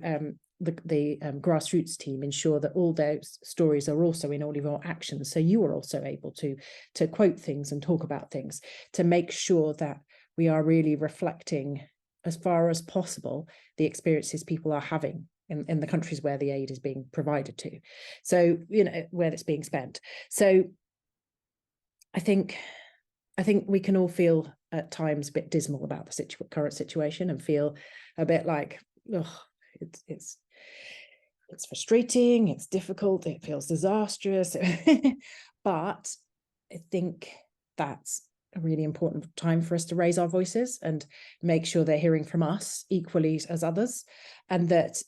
the grassroots team ensure that all those stories are also in all of your actions. So you are also able to quote things and talk about things to make sure that we are really reflecting, as far as possible, the experiences people are having in the countries where the aid is being provided to. So, you know, where it's being spent. So I think we can all feel at times a bit dismal about the current situation and feel a bit like, oh, it's frustrating, it's difficult, it feels disastrous. But I think that's a really important time for us to raise our voices and make sure they're hearing from us equally as others, and that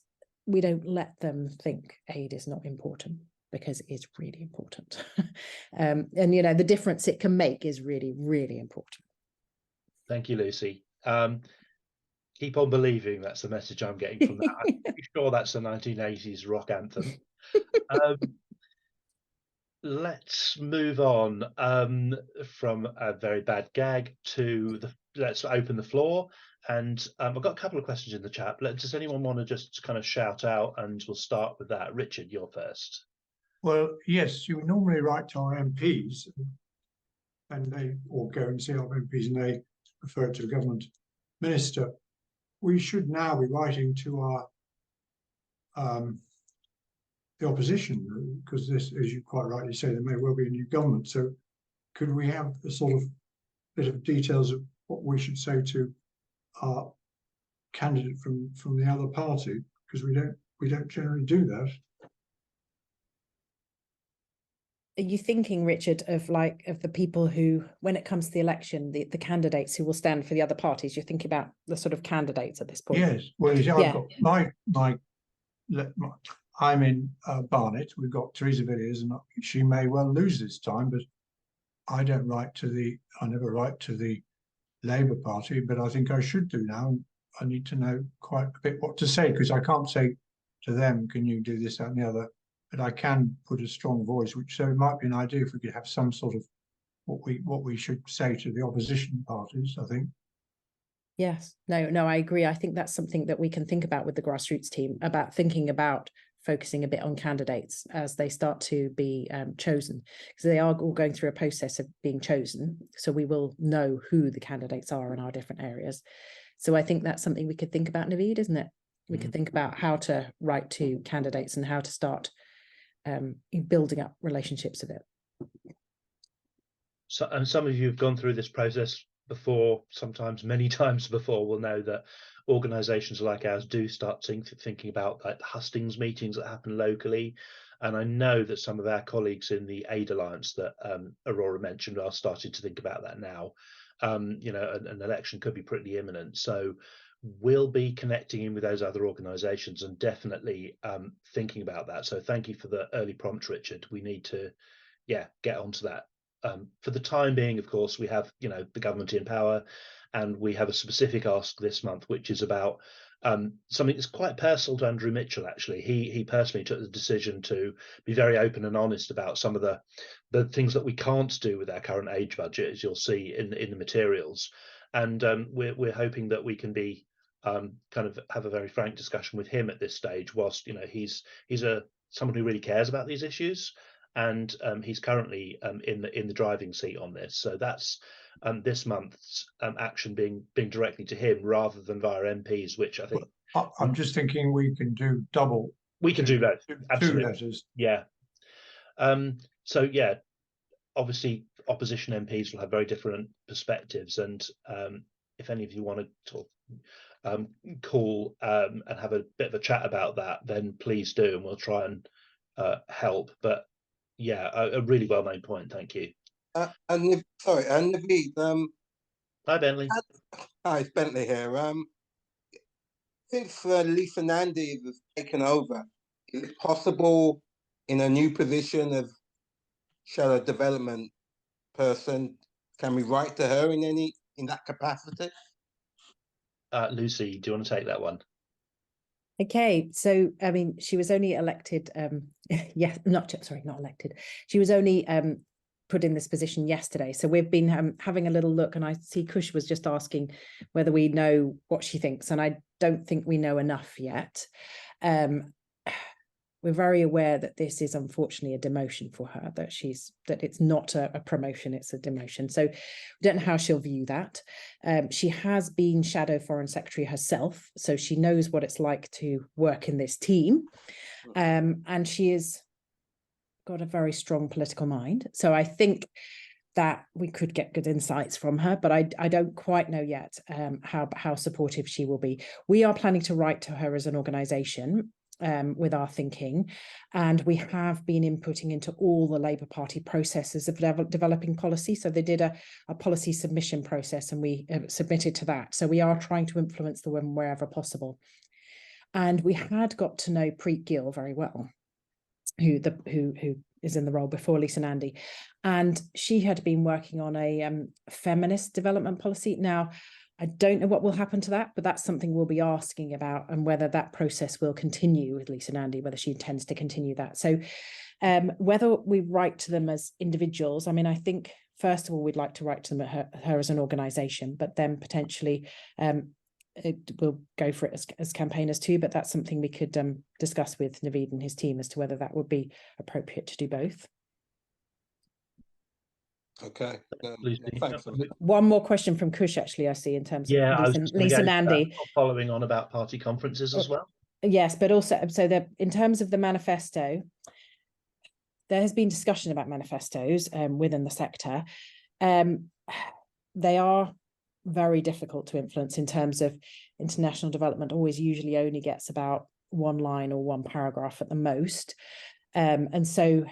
we don't let them think aid is not important, because it is really important. And, you know, the difference it can make is really, really important. Thank you, Lucy. Keep on believing. That's the message I'm getting from that. I'm pretty sure that's a 1980s rock anthem. Let's move on from a very bad gag to let's open the floor. And I've got a couple of questions in the chat. Does anyone want to just kind of shout out? And we'll start with that. Richard, you're first. Well, yes, you normally write to our MPs, and they all go and see our MPs, and they refer to the government minister. We should now be writing to our the opposition, because this, as you quite rightly say, there may well be a new government. So could we have a sort of bit of details of what we should say to our candidate from the other party, because we don't generally do that. Are you thinking, Richard, of the people who, when it comes to the election, the candidates who will stand for the other parties? You're thinking about the sort of candidates at this point. Yes. Well, I've got I'm in Barnet. We've got Theresa Villiers, and she may well lose this time, but I never write to the Labour Party, but I think I should do now. I need to know quite a bit what to say, because I can't say to them, can you do this, that and the other, but I can put a strong voice, so it might be an idea if we could have some sort of what we should say to the opposition parties, I think. Yes, no, I agree. I think that's something that we can think about with the grassroots team, about thinking about focusing a bit on candidates as they start to be chosen, because they are all going through a process of being chosen. So we will know who the candidates are in our different areas. So I think that's something we could think about, Naveed, isn't it? We could think about how to write to candidates and how to start building up relationships with it. So, and some of you have gone through this process before, sometimes many times before, will know that organisations like ours do start thinking about like the hustings meetings that happen locally. And I know that some of our colleagues in the Aid Alliance that Aurora mentioned are starting to think about that now. You know, an election could be pretty imminent. So we'll be connecting in with those other organisations and definitely thinking about that. So thank you for the early prompt, Richard. We need to, yeah, get onto that. For the time being, of course, we have, you know, the government in power, and we have a specific ask this month, which is about something that's quite personal to Andrew Mitchell. Actually, he personally took the decision to be very open and honest about some of the things that we can't do with our current aid budget, as you'll see in the materials. And we're hoping that we can be kind of have a very frank discussion with him at this stage, whilst, you know, he's someone who really cares about these issues. And he's currently in the driving seat on this. So that's this month's action being directly to him rather than via MPs, which I think I'm just thinking we can do double. We can do both. Absolutely. 2 letters. Yeah. So yeah, obviously opposition MPs will have very different perspectives, and if any of you want to call and have a bit of a chat about that, then please do, and we'll try and help. But yeah, a really well-made point. Thank you. And Naveed, Hi, Bentley. hi, it's Bentley here. Since Lisa Nandy has taken over, is it possible in a new position of shadow development person, can we write to her in that capacity? Lucy, do you want to take that one? Okay, so I mean, she was only elected. Yeah, not elected. She was only put in this position yesterday. So we've been having a little look, and I see Kush was just asking whether we know what she thinks, and I don't think we know enough yet. We're very aware that this is unfortunately a demotion for her, that it's not a promotion, it's a demotion. So we don't know how she'll view that. She has been Shadow Foreign Secretary herself, so she knows what it's like to work in this team. And she has got a very strong political mind. So I think that we could get good insights from her, but I don't quite know yet how supportive she will be. We are planning to write to her as an organisation with our thinking, and we have been inputting into all the Labour Party processes of developing policy. So they did a policy submission process, and we submitted to that. So we are trying to influence the women wherever possible. And we had got to know Preet Gill very well, who is in the role before Lisa Nandy, and she had been working on a feminist development policy. Now, I don't know what will happen to that, but that's something we'll be asking about, and whether that process will continue with Lisa Nandy, whether she intends to continue that. So whether we write to them as individuals, I mean, I think, first of all, we'd like to write to them her as an organisation, but then potentially we'll go for it as campaigners too. But that's something we could discuss with Naveed and his team as to whether that would be appropriate to do both. Okay. Thanks. One more question from Kush, actually, I see, in terms of Lisa Nandy. Following on about party conferences as well. Yes, but also, so in terms of the manifesto, there has been discussion about manifestos within the sector. They are very difficult to influence in terms of international development. Always usually only gets about one line or one paragraph at the most. And so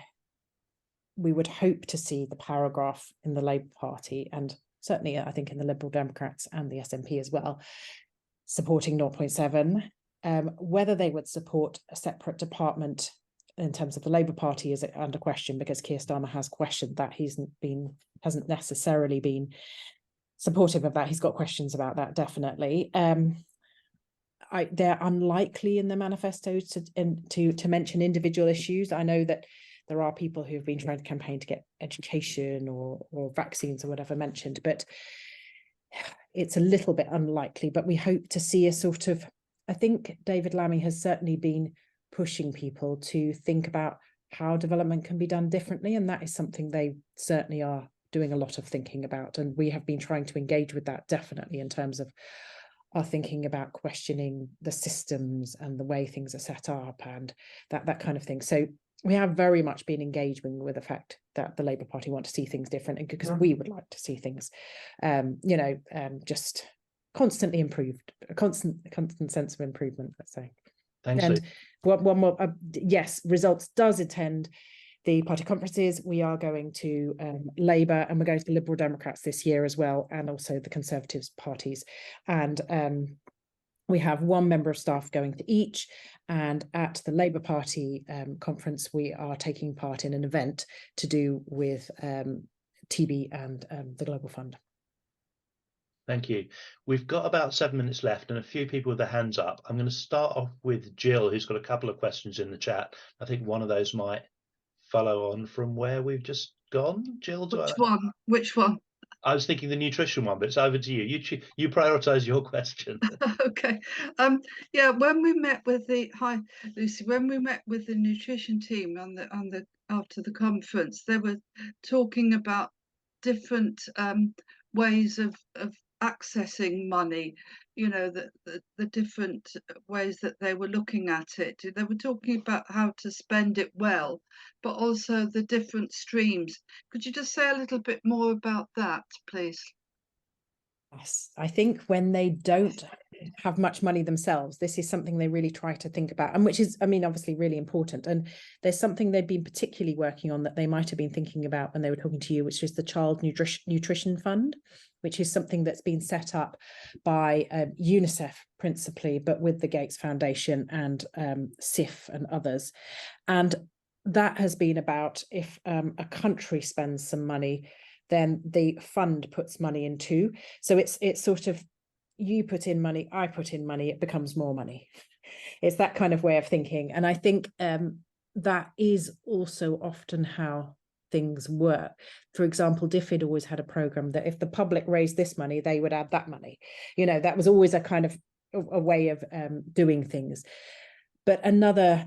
we would hope to see the paragraph in the Labour Party, and certainly I think in the Liberal Democrats and the SNP as well, supporting 0.7. Whether they would support a separate department in terms of the Labour Party is under question, because Keir Starmer has questioned that. Hasn't necessarily been supportive of that. He's got questions about that, definitely. they're unlikely in the manifesto to mention individual issues. I know that there are people who have been trying to campaign to get education or vaccines or whatever mentioned, but it's a little bit unlikely. But we hope to see a sort of, I think David Lammy has certainly been pushing people to think about how development can be done differently, and that is something they certainly are doing a lot of thinking about, and we have been trying to engage with that definitely in terms of our thinking about questioning the systems and the way things are set up and that kind of thing. So we have very much been engaging with the fact that the Labour Party want to see things different, and because we would like to see things just constantly improved, a constant sense of improvement, let's say. Thanks, and Lou. one more, yes, Results does attend the party conferences. We are going to Labour, and we're going to the Liberal Democrats this year as well, and also the Conservatives parties. And we have one member of staff going to each. And at the Labour Party conference, we are taking part in an event to do with TB and the Global Fund. Thank you. We've got about 7 minutes left and a few people with their hands up. I'm going to start off with Jill, who's got a couple of questions in the chat. I think one of those might follow on from where we've just gone. Jill, Which one? I was thinking the nutrition one, but it's over to you. You prioritize your question. Okay. Yeah, when we met with the Lucy, when we met with the nutrition team after the conference, they were talking about different ways of accessing money, you know, the different ways that they were looking at it. They were talking about how to spend it well, but also the different streams. Could you just say a little bit more about that, please? Yes, I think when they don't have much money themselves, this is something they really try to think about, and which is, I mean, obviously really important. And there's something they've been particularly working on that they might have been thinking about when they were talking to you, which is the Child Nutrition Fund, which is something that's been set up by UNICEF principally, but with the Gates Foundation and SIF and others. And that has been about, if a country spends some money, then the fund puts money in too. So it's sort of, you put in money, I put in money, it becomes more money. It's that kind of way of thinking. And I think that is also often how things work. For example, DFID always had a program that if the public raised this money, they would add that money. You know, that was always a kind of a way of doing things. But another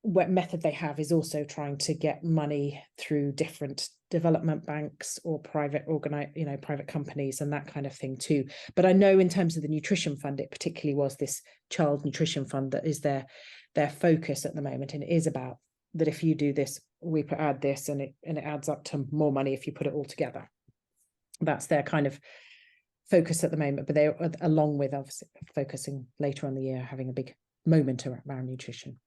method they have is also trying to get money through different development banks or private private companies and that kind of thing too. But I know in terms of the nutrition fund, it particularly was this child nutrition fund that is their focus at the moment, and it is about that if you do this, we add this, and it adds up to more money if you put it all together. That's their kind of focus at the moment, but they're, along with obviously focusing later on the year, having a big moment around nutrition.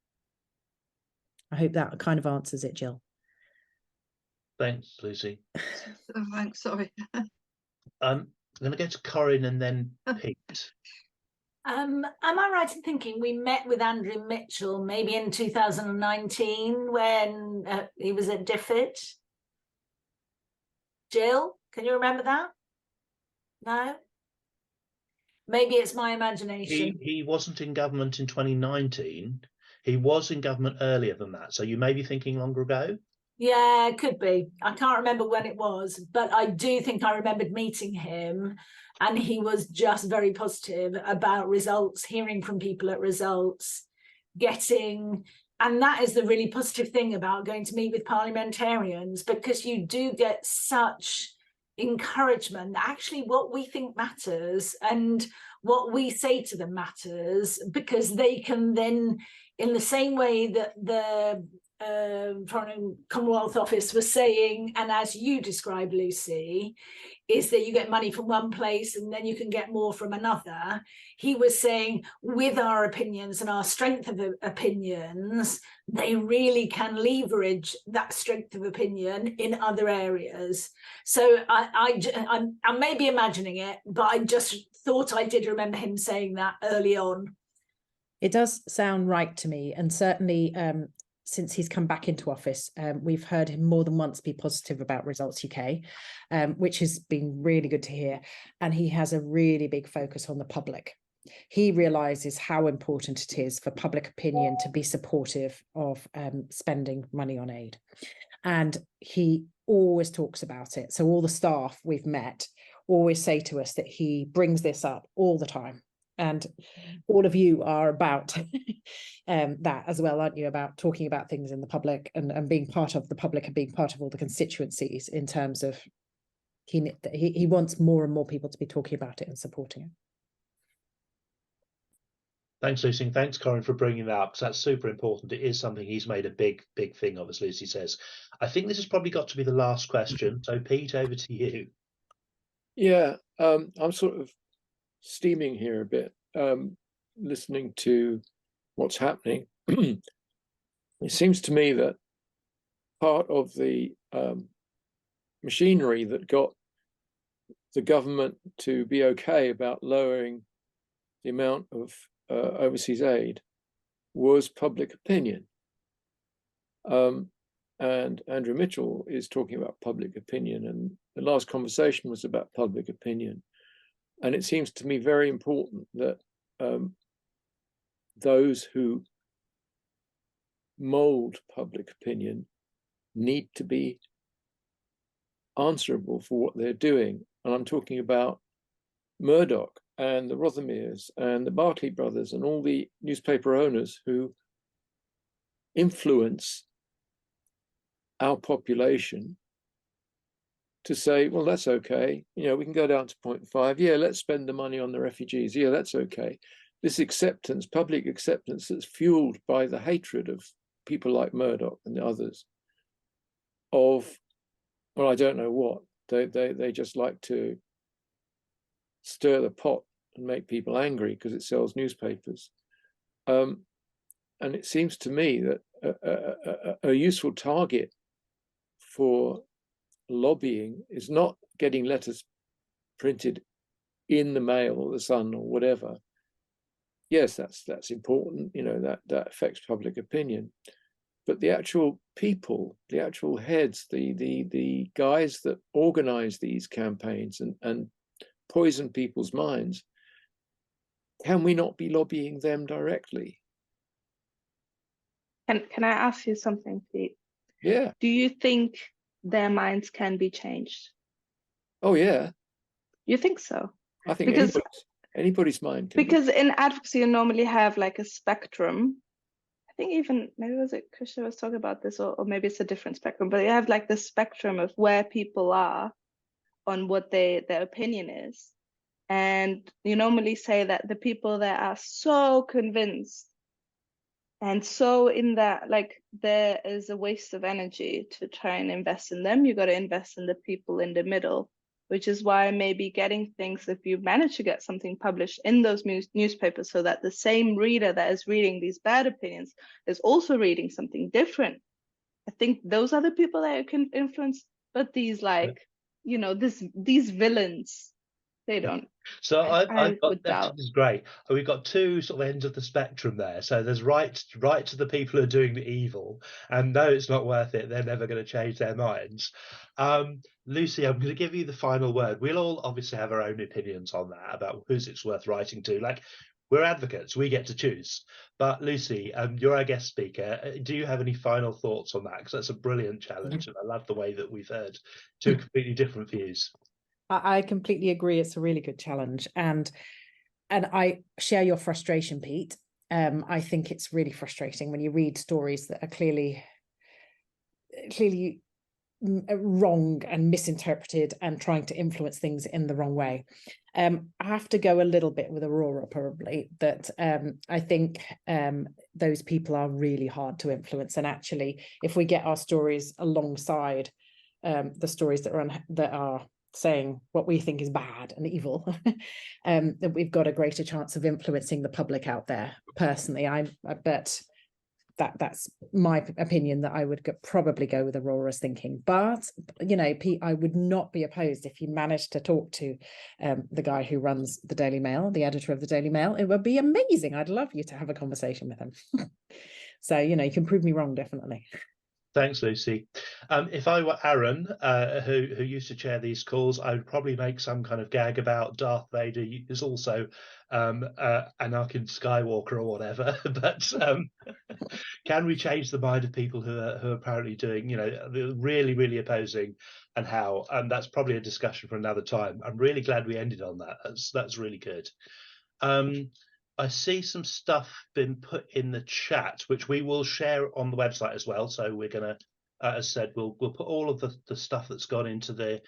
I hope that kind of answers it, Jill. Thanks, Lucy. Thanks, sorry. I'm going to go to Corinne and then Pete. Am I right in thinking we met with Andrew Mitchell maybe in 2019 when he was at DFID? Jill, can you remember that? No? Maybe it's my imagination. He wasn't in government in 2019. He was in government earlier than that. So you may be thinking longer ago. Yeah, it could be. I can't remember when it was, but I do think I remembered meeting him, and he was just very positive about results, hearing from people at results, and that is the really positive thing about going to meet with parliamentarians, because you do get such encouragement that actually what we think matters and what we say to them matters, because they can then, in the same way that the Foreign Commonwealth Office was saying, and as you described, Lucy, is that you get money from one place and then you can get more from another. He was saying with our opinions and our strength of opinions, they really can leverage that strength of opinion in other areas. So I may be imagining it, but I just thought I did remember him saying that early on. It does sound right to me, and certainly since he's come back into office, we've heard him more than once be positive about Results UK, which has been really good to hear. And he has a really big focus on the public. He realizes how important it is for public opinion to be supportive of spending money on aid. And he always talks about it. So all the staff we've met always say to us that he brings this up all the time. And all of you are about that as well, aren't you? About talking about things in the public and being part of the public and being part of all the constituencies, in terms of he wants more and more people to be talking about it and supporting it. Thanks, Lucy. And thanks, Corinne, for bringing that up, because that's super important. It is something he's made a big thing of, as Lucy says. I think this has probably got to be the last question. So, Pete, over to you. Yeah, I'm sort of steaming here a bit, listening to what's happening. It seems to me that part of the machinery that got the government to be okay about lowering the amount of overseas aid was public opinion. And Andrew Mitchell is talking about public opinion, and the last conversation was about public opinion. And it seems to me very important that those who mold public opinion need to be answerable for what they're doing. And I'm talking about Murdoch and the Rothermeres and the Barclay brothers and all the newspaper owners who influence our population to say, well, that's okay. You know, we can go down to 0.5. Yeah, let's spend the money on the refugees. Yeah, that's okay. This acceptance, public acceptance, that's fueled by the hatred of people like Murdoch and the others of, well, I don't know what. They just like to stir the pot and make people angry because it sells newspapers. And it seems to me that a useful target for lobbying is not getting letters printed in the Mail or the Sun or whatever. Yes, that's important, you know, that affects public opinion. But the actual people, the actual heads, the guys that organize these campaigns and poison people's minds, can we not be lobbying them directly? Can I ask you something, Pete? Yeah. Do you think their minds can be changed? Oh yeah. You think so? I think because anybody's mind can because in advocacy you normally have like a spectrum. I think even maybe was it Krishna was talking about this, or maybe it's a different spectrum, but you have like the spectrum of where people are on what their opinion is. And you normally say that the people that are so convinced and so in that, like, there is a waste of energy to try and invest in them. You got to invest in the people in the middle, which is why maybe getting things, if you manage to get something published in those newspapers so that the same reader that is reading these bad opinions is also reading something different. I think those are the people that you can influence, but these like, you know, these villains, they don't. So I've got, doubt. this is great. We've got two sort of ends of the spectrum there. So there's right to the people who are doing the evil, and no, it's not worth it. They're never going to change their minds. Lucy, I'm going to give you the final word. We'll all obviously have our own opinions on that about who's it's worth writing to. Like, we're advocates, we get to choose. But Lucy, you're our guest speaker. Do you have any final thoughts on that? Because that's a brilliant challenge, and I love the way that we've heard two completely different views. I completely agree. It's a really good challenge, and I share your frustration, Pete. I think it's really frustrating when you read stories that are clearly wrong and misinterpreted and trying to influence things in the wrong way. I have to go a little bit with Aurora, probably, that I think those people are really hard to influence. And actually, if we get our stories alongside the stories that are saying what we think is bad and evil, that we've got a greater chance of influencing the public out there. Personally, I bet that's my opinion, that I would probably go with Aurora's thinking. But, you know, Pete, I would not be opposed if you managed to talk to the guy who runs the Daily Mail, the editor of the Daily Mail. It would be amazing. I'd love you to have a conversation with him. So, you know, you can prove me wrong, definitely. Thanks, Lucy. If I were Aaron, who used to chair these calls, I would probably make some kind of gag about Darth Vader is also Anakin Skywalker or whatever. But can we change the mind of people who are apparently doing, really, really opposing, and how? And that's probably a discussion for another time. I'm really glad we ended on that. That's really good. I see some stuff been put in the chat, which we will share on the website as well. So we're going to, as said, we'll put all of the stuff that's gone into the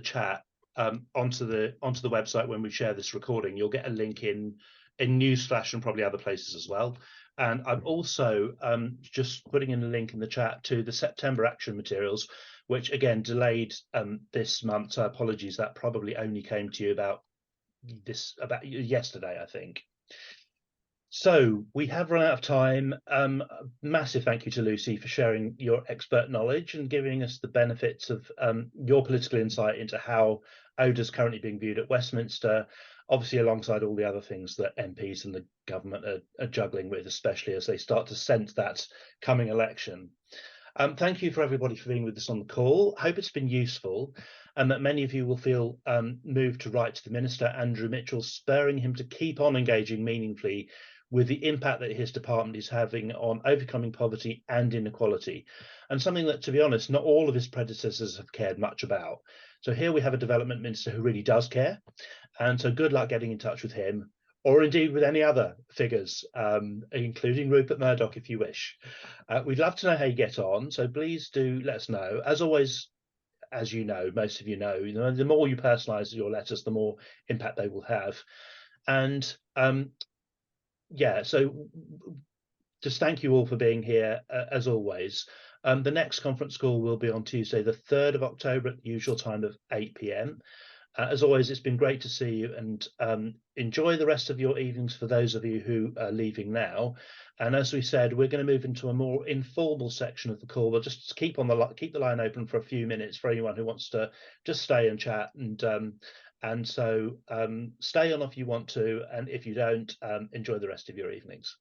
chat onto the website when we share this recording. You'll get a link in Newsflash and probably other places as well. And I'm also just putting in a link in the chat to the September action materials, which again delayed this month. So apologies, that probably only came to you about yesterday, I think. So we have run out of time. Massive thank you to Lucy for sharing your expert knowledge and giving us the benefits of your political insight into how ODA is currently being viewed at Westminster, obviously alongside all the other things that MPs and the government are juggling with, especially as they start to sense that coming election. Thank you for everybody for being with us on the call. Hope it's been useful and that many of you will feel moved to write to the Minister, Andrew Mitchell, spurring him to keep on engaging meaningfully with the impact that his department is having on overcoming poverty and inequality, and something that, to be honest, not all of his predecessors have cared much about. So here we have a development minister who really does care, and so good luck getting in touch with him, or indeed with any other figures, including Rupert Murdoch, if you wish. We'd love to know how you get on, so please do let us know. As always, as you know, most of you know, the more you personalise your letters, the more impact they will have. And yeah, so just thank you all for being here, as always. The next conference call will be on Tuesday, the 3rd of October at the usual time of 8 p.m. As always, it's been great to see you, and enjoy the rest of your evenings for those of you who are leaving now. And as we said, we're going to move into a more informal section of the call. We'll just keep the line open for a few minutes for anyone who wants to just stay and chat. And so stay on if you want to, and if you don't, enjoy the rest of your evenings.